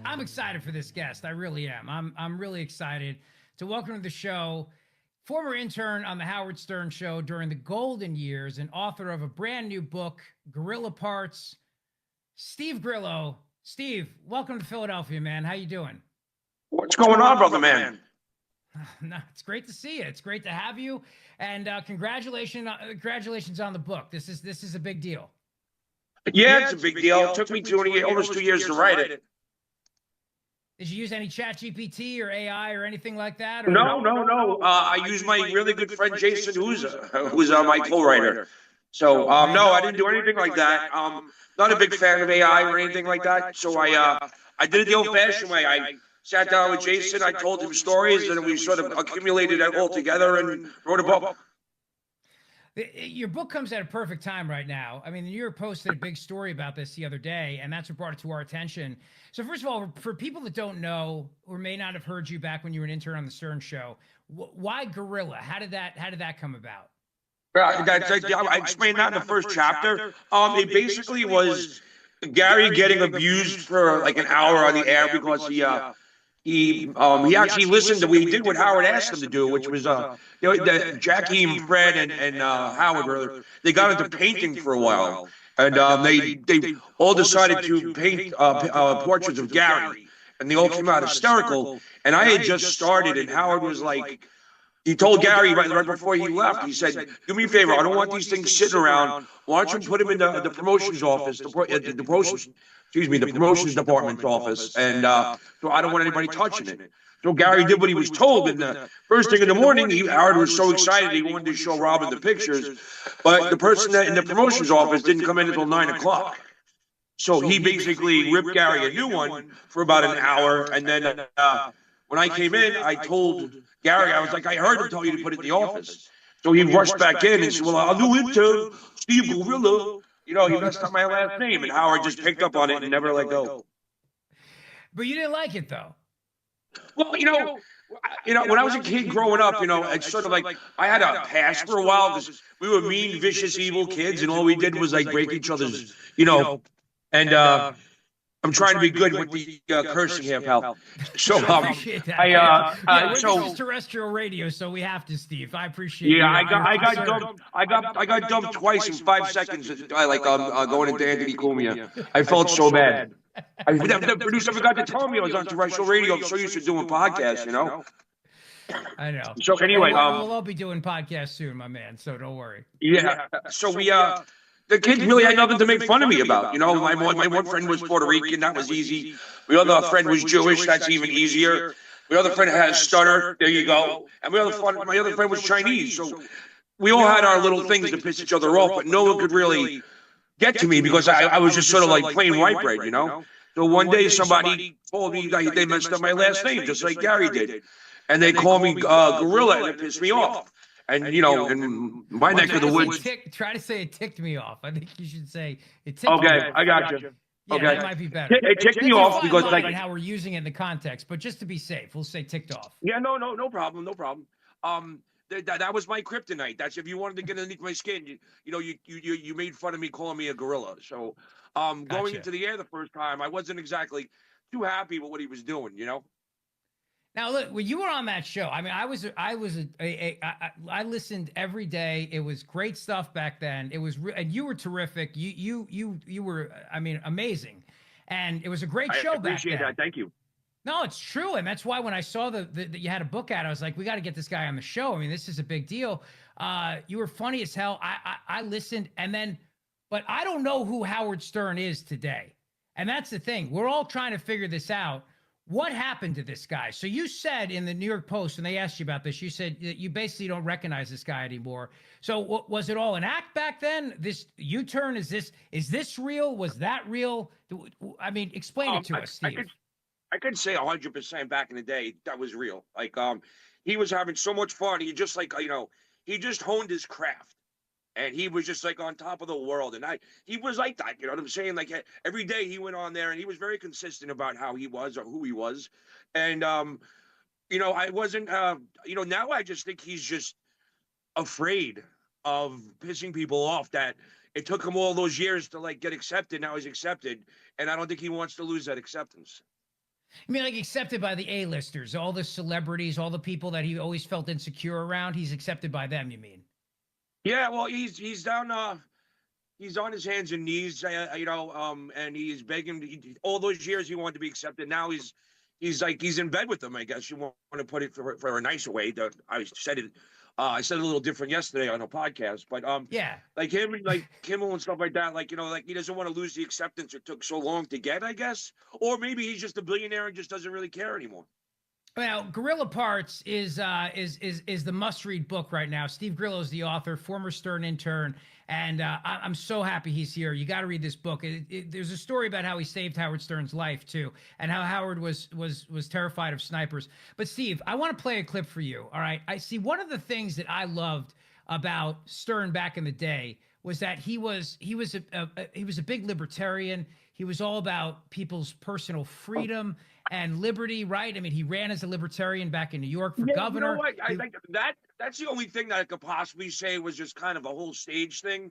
I'm excited for this guest. I really am. I'm really excited to welcome to the show former intern on the Howard Stern show during the golden years and author of a brand new book, Gorilla Parts, Steve Grillo. Steve, welcome to Philadelphia, man. How you doing? What's going on, brother man? No, it's great to see you. It's great to have you, and congratulations on the book. This is a big deal. Yeah, it's a big deal. It took me almost 2 years to write it. Did you use any Chat GPT or AI or anything like that? Or? No. I used my really good friend Jason, who's my co-writer. So no, I didn't do anything like that. Not a big fan of AI or anything like that. So I did it the old-fashioned way. I sat down with Jason. I told him stories, and we sort of accumulated it all together and wrote a book. Your book comes at a perfect time right now. I mean, the New York Post did a big story about this the other day, and that's what brought it to our attention. So, first of all, for people that don't know or may not have heard you back when you were an intern on the Stern Show, why Gorilla? How did that come about? I explained that in the first chapter. It basically was Gary getting abused for like an hour on the air because he actually listened to we did what Howard asked him to do, which was Jackie and Fred and Howard brother, they got into painting for a while, and they all decided to paint portraits of Gary, and they all came out hysterical. And I had just started, and Howard was like, he told Gary right before he left, he said, "Do me a favor, I don't want these things sitting around. Why don't you put them in the promotions office, the promotions department's office, and so I don't want anybody touching it." So Gary did what he was told, and the first thing in the morning, Howard was so excited he wanted to show Robin the pictures, but the person in the promotions office didn't come in until 9 o'clock. So he basically ripped Gary a new one for about an hour, and then when I came in, I told Gary, I was like, "I heard him tell you to put it in the office." So he rushed back in and said, "Well, I'll do it to Steve Grillo." He messed up my last name, and Howard just picked up on it and never let go. But you didn't like it, though. Well, when I was a kid growing up, it's sort of like I had a past for a while because we were mean, vicious, evil kids, and all we did was like break each other's, and I'm trying to be good with the cursing here, pal. So I appreciate that. This is terrestrial radio, so we have to, Steve. I appreciate. Yeah, I got dumped twice in 5 seconds. Going into Anthony Cumia. I felt so bad. The producer forgot to tell me I was on terrestrial radio. I'm so used to doing podcasts, I know. So anyway, we'll all be doing podcasts soon, my man. So don't worry. Yeah. So the kids really had nothing to make fun of me about. My one friend was Puerto Rican. That was easy. My other friend was Jewish. That's even easier. My other friend had a stutter. There you go. And my other friend was Chinese. So we all had our little things to piss each other off, but no one could really get to me because I was just sort of like plain white bread, So one day somebody told me they messed up my last name, just like Gary did. And they called me Gorilla, and it pissed me off. And, in my neck of the woods. Try to say it ticked me off. I think you should say it ticked me off. I got you. Yeah, okay. That might be better. It ticked me off because how we're using it in the context, but just to be safe, we'll say ticked off. Yeah, no problem. That was my kryptonite. That's if you wanted to get underneath my skin, you made fun of me calling me a gorilla. So going into the air the first time, I wasn't exactly too happy with what he was doing, Now, look, when you were on that show, I mean, I listened every day. It was great stuff back then. It was, and you were terrific. You were, I mean, amazing, and it was a great show back then. I appreciate that. Thank you. No, it's true, and that's why when I saw that you had a book out, I was like, we got to get this guy on the show. I mean, this is a big deal. You were funny as hell. I listened, but I don't know who Howard Stern is today, and that's the thing. We're all trying to figure this out. What happened to this guy? So you said in the New York Post, when they asked you about this, you said that you basically don't recognize this guy anymore. So was it all an act back then? This U-turn, is this real? Was that real? I mean, explain it to us, Steve. I could say 100% back in the day that was real. Like, he was having so much fun. He just he just honed his craft. And he was just like on top of the world. And he was like that, you know what I'm saying? Like every day he went on there and he was very consistent about how he was or who he was. And, I wasn't, now I just think he's just afraid of pissing people off, that it took him all those years to like get accepted. Now he's accepted. And I don't think he wants to lose that acceptance. I mean, like accepted by the A-listers, all the celebrities, all the people that he always felt insecure around. He's accepted by them. You mean? Yeah, well, he's down. He's on his hands and knees, and he's begging. All those years he wanted to be accepted. Now he's like he's in bed with them. I guess you want to put it for a nicer way. I said it a little different yesterday on a podcast, but Yeah. like him and like Kimmel and stuff like that. Like like he doesn't want to lose the acceptance it took so long to get. I guess, or maybe he's just a billionaire and just doesn't really care anymore. Well, Gorilla Parts is the must-read book right now. Steve Grillo is the author, former Stern intern, and I'm so happy he's here. You got to read this book. There's a story about how he saved Howard Stern's life too, and how Howard was terrified of snipers. But Steve, I want to play a clip for you. All right, I see one of the things that I loved about Stern back in the day was that he was a big libertarian. He was all about people's personal freedom and liberty, right? I mean, he ran as a libertarian back in New York for governor. You know what? I think that's the only thing that I could possibly say was just kind of a whole stage thing.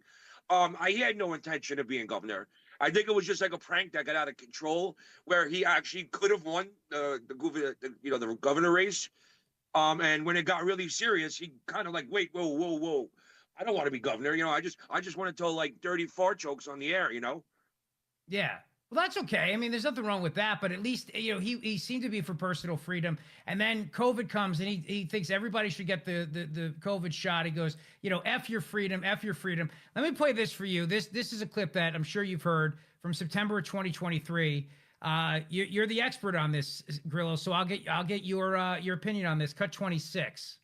I had no intention of being governor. I think it was just like a prank that got out of control, where he actually could have won the governor race. And when it got really serious, he kind of like, wait, whoa, whoa, whoa. I don't want to be governor. I just want to tell like dirty fart jokes on the air. Yeah. Well, that's okay. I mean, there's nothing wrong with that, but at least, he seemed to be for personal freedom. And then COVID comes and he thinks everybody should get the COVID shot. He goes, F your freedom, F your freedom. Let me play this for you. This is a clip that I'm sure you've heard from September of 2023. You're the expert on this, Grillo, so I'll get your opinion on this. Cut 26.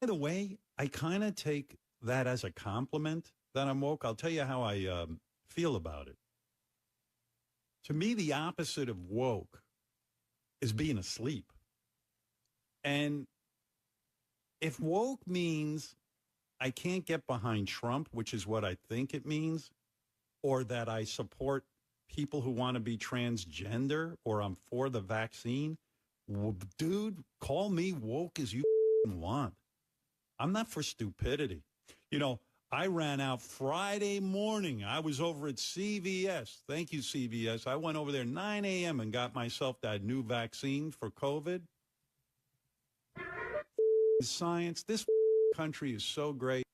By the way, I kind of take that as a compliment that I'm woke. I'll tell you how I feel about it. To me, the opposite of woke is being asleep. And if woke means I can't get behind Trump, which is what I think it means, or that I support people who want to be transgender, or I'm for the vaccine, well, dude, call me woke as you want. I'm not for stupidity. I ran out Friday morning. I was over at CVS. Thank you, CVS. I went over there 9 a.m. and got myself that new vaccine for COVID. Science. This country is so great.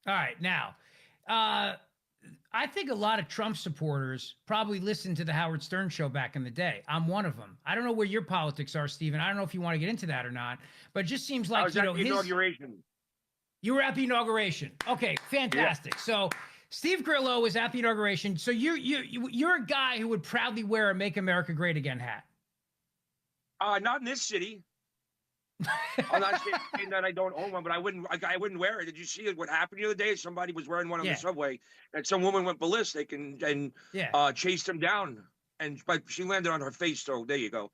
All right. Now, I think a lot of Trump supporters probably listened to the Howard Stern show back in the day. I'm one of them. I don't know where your politics are, Stephen. I don't know if you want to get into that or not, but it just seems like, I was at the inauguration. You were at the inauguration. Okay, fantastic. Yeah. So Steve Grillo was at the inauguration. So you're a guy who would proudly wear a "Make America Great Again" hat. Not in this city. I'm not saying that I don't own one, but I wouldn't wear it. Did you see what happened the other day? Somebody was wearing one on the subway, and some woman went ballistic and chased him down, but she landed on her face. So there you go.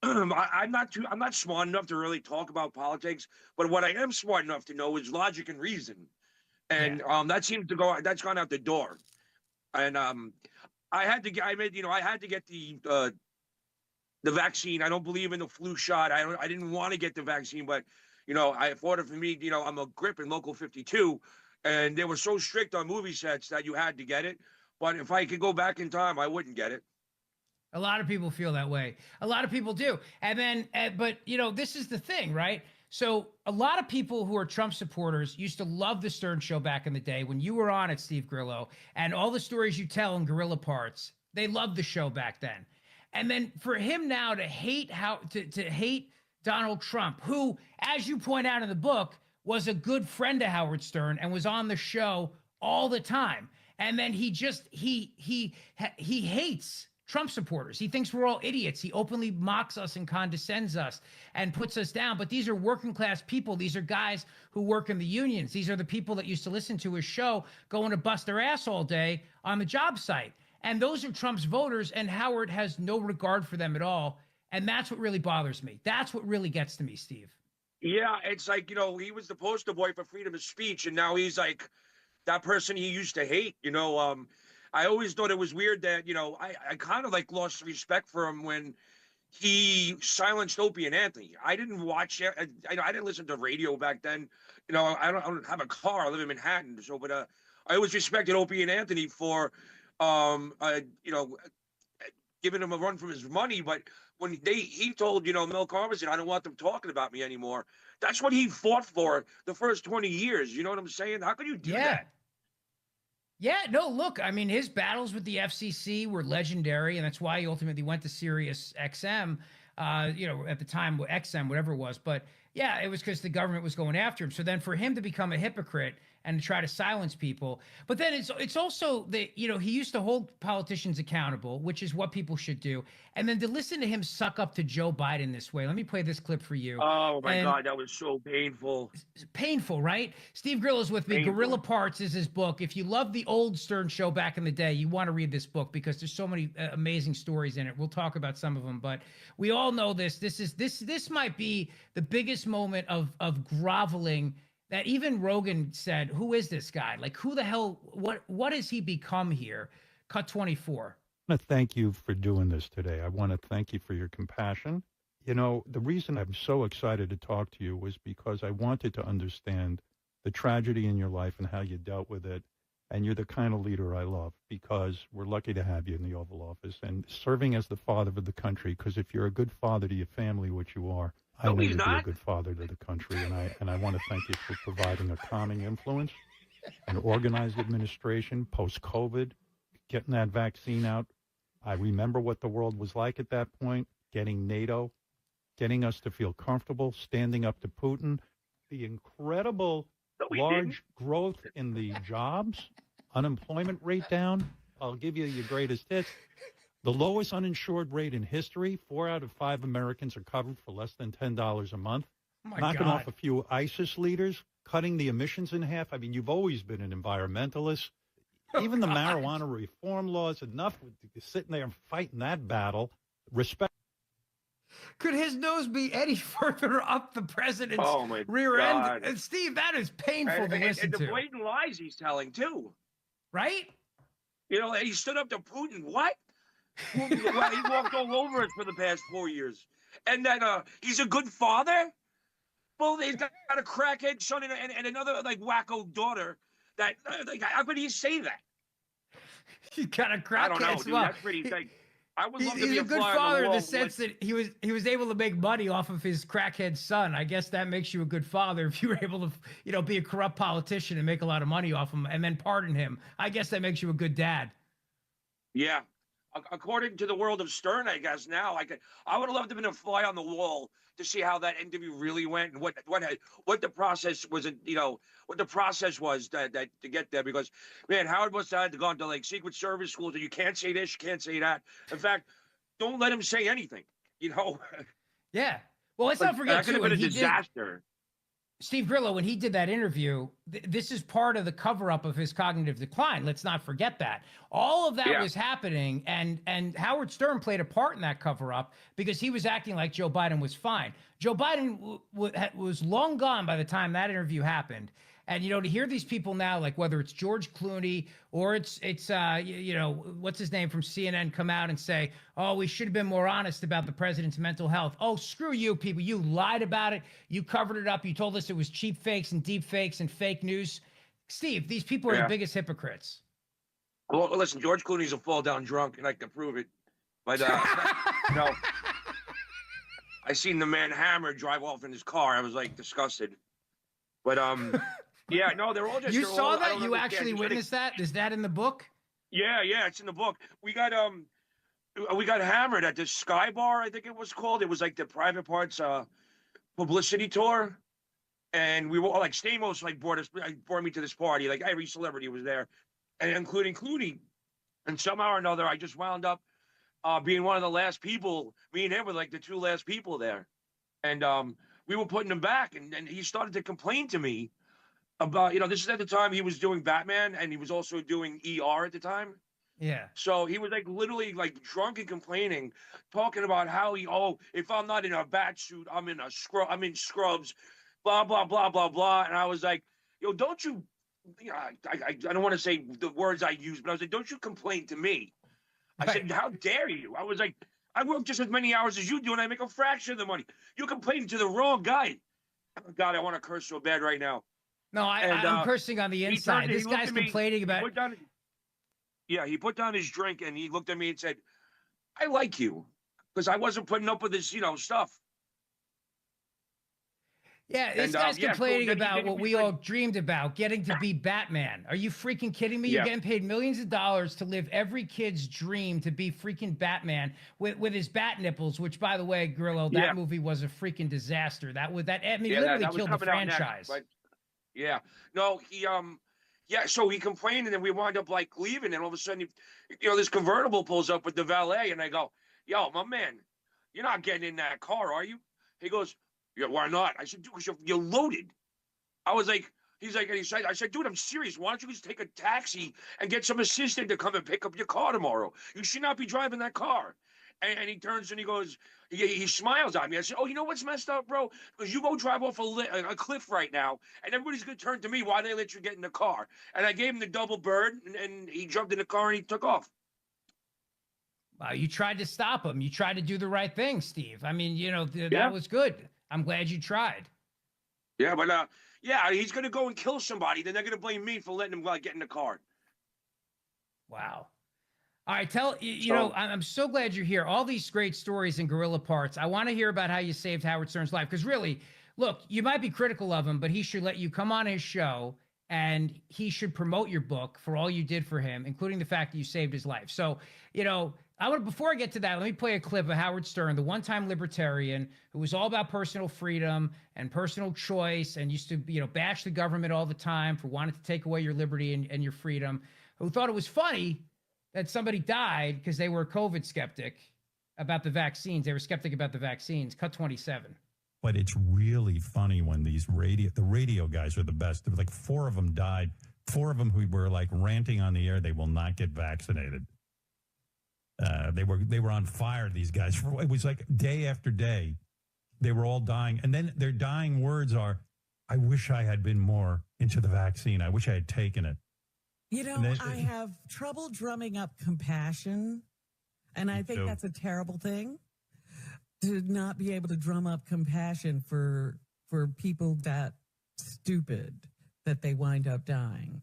I'm not smart enough to really talk about politics, but what I am smart enough to know is logic and reason, and that's gone out the door. And I had to get the vaccine. I don't believe in the flu shot. I didn't want to get the vaccine, but I thought it for me. I'm a grip in Local 52, and they were so strict on movie sets that you had to get it. But if I could go back in time, I wouldn't get it. A lot of people feel that way. A lot of people do. And then, but this is the thing, right? So a lot of people who are Trump supporters used to love the Stern show back in the day when you were on it, Steve Grillo, and all the stories you tell in Gorilla Parts. They loved the show back then. And then for him now to hate to hate Donald Trump, who, as you point out in the book, was a good friend to Howard Stern and was on the show all the time. And then he hates Trump supporters. He thinks we're all idiots. He openly mocks us and condescends us and puts us down. But these are working class people. These are guys who work in the unions. These are the people that used to listen to his show, going to bust their ass all day on the job site. And those are Trump's voters, and Howard has no regard for them at all. And that's what really bothers me. That's what really gets to me, Steve. Yeah, it's like, he was the poster boy for freedom of speech, and now he's like that person he used to hate. I always thought it was weird that, I kind of like lost respect for him when he silenced Opie and Anthony. I didn't watch it. I didn't listen to radio back then. I don't have a car. I live in Manhattan. So, but I always respected Opie and Anthony for, giving him a run for his money. But when he told, Mel Karmazin, said, I don't want them talking about me anymore. That's what he fought for the first 20 years. You know what I'm saying? How could you do Yeah. that? Yeah, no, look, I mean, his battles with the FCC were legendary, and that's why he ultimately went to Sirius XM, at the time, XM, whatever it was. But yeah, it was because the government was going after him. So then for him to become a hypocrite and to try to silence people, but then it's also that, he used to hold politicians accountable, which is what people should do. And then to listen to him suck up to Joe Biden this way. Let me play this clip for you. Oh my God, that was so painful. Painful, right? Steve Grillo's with me. Painful. Gorilla Parts is his book. If you love the old Stern show back in the day, you want to read this book because there's so many amazing stories in it. We'll talk about some of them, but we all know this. This might be the biggest moment of groveling that even Rogan said, "Who is this guy? Like, who the hell? What has he become here?" Cut 24. I want to thank you for doing this today. I want to thank you for your compassion. The reason I'm so excited to talk to you was because I wanted to understand the tragedy in your life and how you dealt with it. And you're the kind of leader I love because we're lucky to have you in the Oval Office and serving as the father of the country. Because if you're a good father to your family, which you are, I know you'll be a good father to the country. And I want to thank you for providing a calming influence, an organized administration post-COVID, getting that vaccine out. I remember what the world was like at that point, getting NATO, getting us to feel comfortable, standing up to Putin, the incredible large growth in the jobs, unemployment rate down. I'll give you your greatest hits. The lowest uninsured rate in history. 4 out of 5 Americans are covered for less than $10 a month. Oh knocking off a few ISIS leaders, cutting the emissions in half. I mean, you've always been an environmentalist. Even the marijuana reform laws, enough with sitting there and fighting that battle. Respect. Could his nose be any further up the president's rear end? And Steve, that is painful to listen and the to. blatant lies he's telling, too. Right? He stood up to Putin. What? He walked all over us for the past 4 years. And that he's a good father? Well, he's got a crackhead son and another, wacko daughter. That how could he say that? He's got a crackhead. I don't know, dude. That's pretty. I would love to be a good father in the sense that he was able to make money off of his crackhead son. I guess that makes you a good father if you were able to, be a corrupt politician and make a lot of money off him and then pardon him. I guess that makes you a good dad. Yeah, according to the world of Stern, I guess now I would have loved to have been a fly on the wall to see how that interview really went and what the process was. What the process was that to get there, because man, Howard must have had to go into Secret Service schools and you can't say this, you can't say that. In fact, don't let him say anything. Yeah. Well, let's not forget that could have been a disaster. Steve Grillo, when he did that interview, this is part of the cover-up of his cognitive decline. Let's not forget that. All of that was happening, and Howard Stern played a part in that cover-up because he was acting like Joe Biden was fine. Joe Biden was long gone by the time that interview happened. And, to hear these people now, whether it's George Clooney or it's what's his name from CNN come out and say, oh, we should have been more honest about the president's mental health. Oh, screw you people. You lied about it. You covered it up. You told us it was cheap fakes and deep fakes and fake news. Steve, these people are the biggest hypocrites. Well, listen, George Clooney's a fall down drunk and I can prove it. But, no. I seen the man hammered drive off in his car. I was disgusted. But, yeah, no, they're all just. You saw that? You actually witnessed that? Is that in the book? Yeah, it's in the book. We got hammered at this Sky Bar, I think it was called. It was the Private Parts publicity tour, and we were all Stamos brought me to this party. Every celebrity was there, and including Clooney. And somehow or another, I just wound up being one of the last people. Me and him were the two last people there, and we were putting him back, and he started to complain to me about, this is at the time he was doing Batman, and he was also doing ER at the time. Yeah. So he was literally drunk and complaining, talking about how if I'm not in a bat suit, I'm in scrubs, blah, blah, blah, blah, blah. And I was like, yo, don't you, I don't want to say the words I used, but I was like, don't you complain to me. I said, how dare you? I was like, I work just as many hours as you do, and I make a fraction of the money. You're complaining to the wrong guy. Oh, God, I want to curse so bad right now. No, I'm cursing on the inside. This guy's complaining about. He put down his drink, and he looked at me and said, I like you because I wasn't putting up with this, stuff. Yeah, this And guy's yeah, so complaining then about he what was we like, all dreamed about, getting to be Batman. Are you freaking kidding me? You're yeah, getting paid millions of dollars to live every kid's dream to be freaking Batman with his bat nipples, which, by the way, Grillo, that yeah, movie was a freaking disaster. I mean, yeah. literally That was killed the coming out next, franchise. but yeah, no, yeah. So he complained, and then we wound up like leaving, and all of a sudden, this convertible pulls up with the valet, and I go, "Yo, my man, you're not getting in that car, are you?" He goes, "Yeah, why not?" I said, "Dude, 'cause you're loaded." I was like, he's like, and I said, dude, I'm serious. Why don't you just take a taxi and get some assistant to come and pick up your car tomorrow? You should not be driving that car. And he turns and he goes, he smiles at me. I said, oh, you know what's messed up, bro? Because you go drive off a cliff right now, and everybody's going to turn to me. Why they let you get in the car? And I gave him the double bird, and he jumped in the car and he took off. You tried to stop him. You tried to do the right thing, Steve. I mean, Yeah. that was good. I'm glad you tried. Yeah, but yeah, he's going to go and kill somebody. Then they're going to blame me for letting him get in the car. Wow. All right, I'm so glad you're here. All these great stories and gorilla parts. I want to hear about how you saved Howard Stern's life. Because really, look, you might be critical of him, but he should let you come on his show and he should promote your book for all you did for him, including the fact that you saved his life. So, before I get to that, let me play a clip of Howard Stern, the one-time libertarian who was all about personal freedom and personal choice and used to, bash the government all the time for wanting to take away your liberty and your freedom, who thought it was funny that somebody died because they were a COVID skeptic about the vaccines. They were skeptic about the vaccines. Cut 27. But it's really funny when the radio guys are the best. There were like 4 of them died. 4 of them who were like ranting on the air, they will not get vaccinated. They were on fire, these guys. It was like day after day. They were all dying. And then their dying words are, I wish I had been more into the vaccine. I wish I had taken it. I have trouble drumming up compassion, and I think that's a terrible thing, to not be able to drum up compassion for people that stupid that they wind up dying.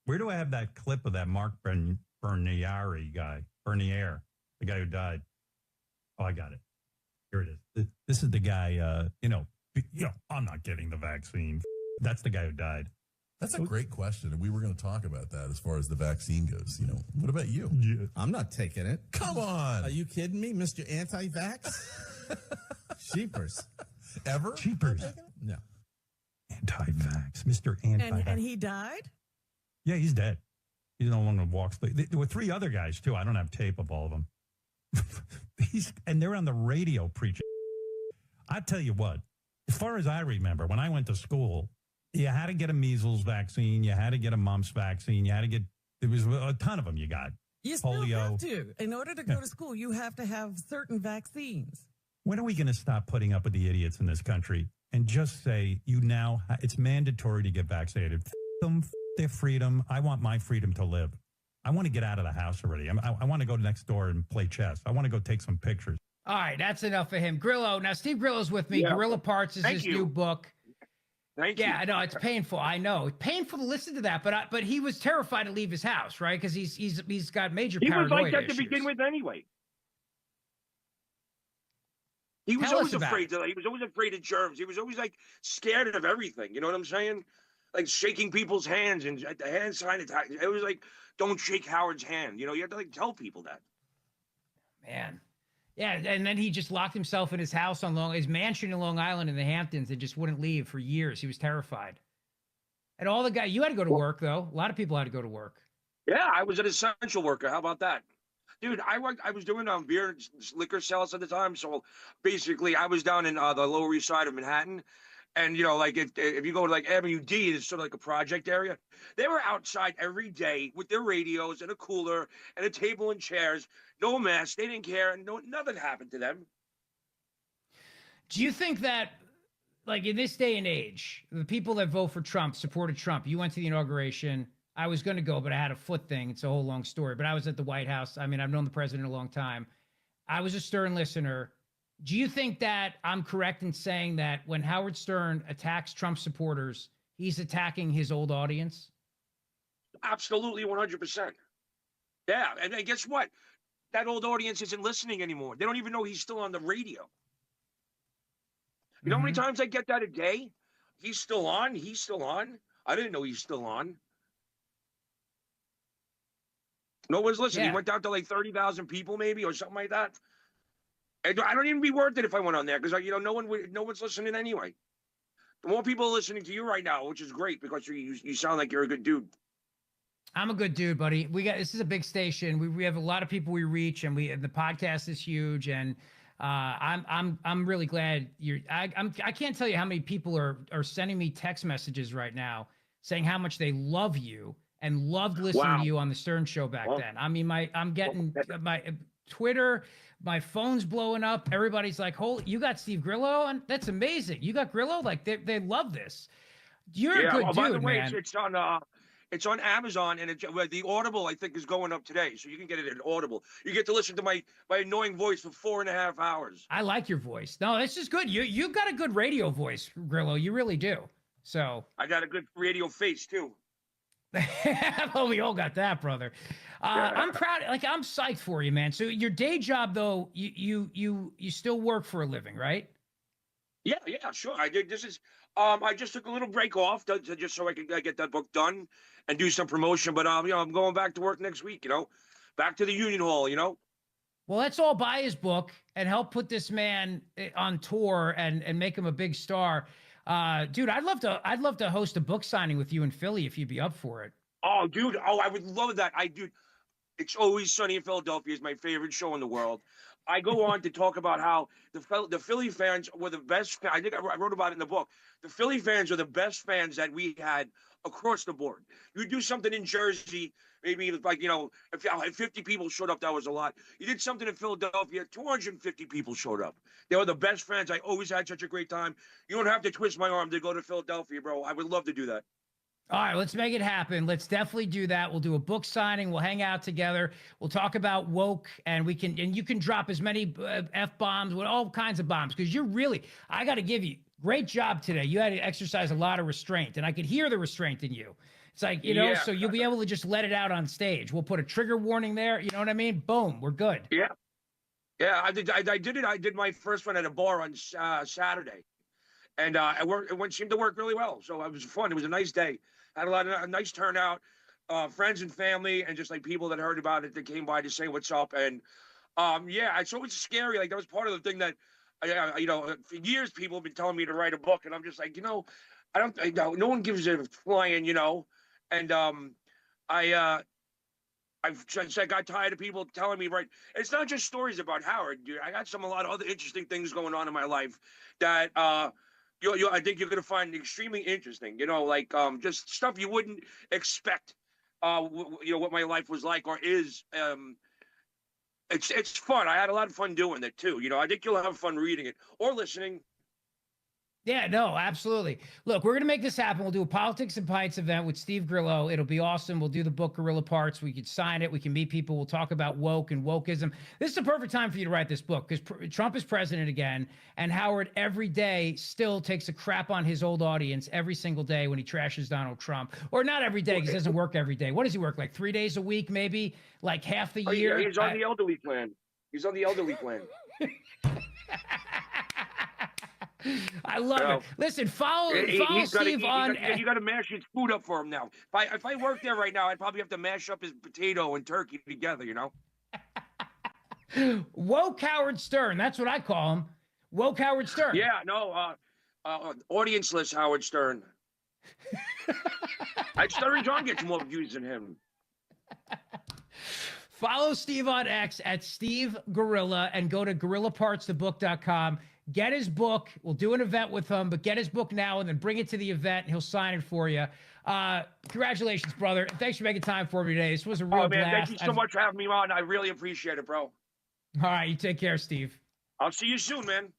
Where do I have that clip of that Mark Bernier guy, the guy who died? Oh, I got it. Here it is. This is the guy, I'm not getting the vaccine. That's the guy who died. That's a great question, and we were going to talk about that as far as the vaccine goes. What about you? Yeah. I'm not taking it. Come on. Are you kidding me, Mr. Anti-Vax? Sheepers. Ever? Cheapers. No. Anti-vax. Mr. Anti-vax. And he died? Yeah, he's dead. He no longer walks. There were 3 other guys, too. I don't have tape of all of them. And they're on the radio preaching. I tell you what, as far as I remember, when I went to school, you had to get a measles vaccine. You had to get a mumps vaccine. There was a ton of them you got. You still Polio. have to. In order to go to school, you have to have certain vaccines. When are we going to stop putting up with the idiots in this country and just say, it's mandatory to get vaccinated? F them, f their freedom. I want my freedom to live. I want to get out of the house already. I want to go next door and play chess. I want to go take some pictures. All right, that's enough of him. Grillo. Now, Steve Grillo's with me. Yeah. Gorilla Parts is his new book. Thank you. Yeah, I know it's painful. I know it's painful to listen to that, but he was terrified to leave his house, right? Because he's got major He paranoia was like that issues. to begin with anyway. He was Tell us always about afraid he was always afraid of germs. He was always like scared of everything. You know what I'm saying? Like shaking people's hands and the hand sign attack. It was like, don't shake Howard's hand. You have to tell people that. Man. Yeah, and then he just locked himself in his house his mansion in Long Island in the Hamptons and just wouldn't leave for years. He was terrified. And all the guys, you had to go to work though. A lot of people had to go to work. Yeah, I was an essential worker. How about that? Dude, I was doing beer and liquor sales at the time. So basically I was down in the Lower East Side of Manhattan. And, if you go to Avenue D, it's sort of like a project area. They were outside every day with their radios and a cooler and a table and chairs, no mess. They didn't care. Nothing happened to them. Do you think that, in this day and age, the people that vote for Trump supported Trump? You went to the inauguration. I was going to go, but I had a foot thing. It's a whole long story. But I was at the White House. I mean, I've known the president a long time. I was a Stern listener. Do you think that I'm correct in saying that when Howard Stern attacks Trump supporters, he's attacking his old audience? Absolutely, 100%. Yeah, and guess what? that old audience isn't listening anymore. They don't even know he's still on the radio. You know how many times I get that a day? He's still on. He's still on. I didn't know he's still on. No one's listening. Yeah. He went down to like 30,000 people, maybe, or something like that. And I don't even be worth it if I went on there because no one's listening anyway. The more people are listening to you right now, which is great because you sound like you're a good dude. I'm a good dude, buddy. This is a big station. We have a lot of people we reach, and the podcast is huge. And I'm really glad I can't tell you how many people are sending me text messages right now saying how much they love you and loved listening to you on the Stern Show back then. I mean, I'm getting my Twitter, my phone's blowing up. Everybody's like, "Holy, you got Steve Grillo, and that's amazing. You got Grillo, like they love this. You're a good dude, by the way, man." It's on Amazon, and the Audible I think is going up today, so you can get it at Audible. You get to listen to my annoying voice for 4.5 hours. I like your voice. No, this is good. You got a good radio voice, Grillo. You really do. So I got a good radio face too. well, we all got that, brother. I'm proud. Like, I'm psyched for you, man. So your day job, though, you still work for a living, right? Yeah, sure. I did. I just took a little break off just so I could get that book done and do some promotion. But I'm going back to work next week. Back to the Union Hall. Well, let's all buy his book and help put this man on tour and make him a big star. Dude, I'd love to host a book signing with you in Philly if you'd be up for it. Oh, dude. Oh, I would love that. It's Always Sunny in Philadelphia is my favorite show in the world. I go on to talk about how the Philly fans were the best. I think I wrote about it in the book. The Philly fans are the best fans that we had across the board. You do something in Jersey, maybe like, if 50 people showed up, that was a lot. You did something in Philadelphia, 250 people showed up. They were the best fans. I always had such a great time. You don't have to twist my arm to go to Philadelphia, bro. I would love to do that. All right, let's make it happen. Let's definitely do that. We'll do a book signing. We'll hang out together. We'll talk about woke, and you can drop as many F-bombs, with all kinds of bombs, because I got to give you great job today. You had to exercise a lot of restraint, and I could hear the restraint in you. It's like, so you'll be able to just let it out on stage. We'll put a trigger warning there. You know what I mean? Boom, we're good. Yeah. Yeah, I did it. I did my first one at a bar on Saturday, and it seemed to work really well. So it was fun. It was a nice day. Had a nice turnout, friends and family, and just like people that heard about it that came by to say what's up. And it's always scary. Like, that was part of the thing that, for years people have been telling me to write a book, and I'm just like, no one gives a flying, And I got tired of people telling me, right? It's not just stories about Howard, dude. I got a lot of other interesting things going on in my life that I think you're going to find extremely interesting, like just stuff you wouldn't expect, what my life was like or is. It's fun. I had a lot of fun doing it too. I think you'll have fun reading it or listening. Yeah, no, absolutely. Look, we're going to make this happen. We'll do a Politics and Pints event with Steve Grillo. It'll be awesome. We'll do the book Gorilla Parts. We could sign it. We can meet people. We'll talk about woke and wokeism. This is the perfect time for you to write this book because Trump is president again, and Howard every day still takes a crap on his old audience every single day when he trashes Donald Trump. Or not every day because he doesn't work every day. What does he work, like 3 days a week, maybe? Like half the year? Yeah, he's on the elderly plan. He's on the elderly plan. I love it. Listen, follow Steve on. You got to mash his food up for him now. If I worked there right now, I'd probably have to mash up his potato and turkey together. Woke Howard Stern. That's what I call him. Woke Howard Stern. Yeah, no, audience-less Howard Stern. Stuttering John gets more views than him. Follow Steve on X at Steve Gorilla and go to gorillapartsthebook.com. Get his book. We'll do an event with him, but get his book now and then bring it to the event, and he'll sign it for you. Congratulations, brother. Thanks for making time for me today. This was a real blast. Thank you so much for having me on. I really appreciate it, bro. All right, you take care, Steve. I'll see you soon, man.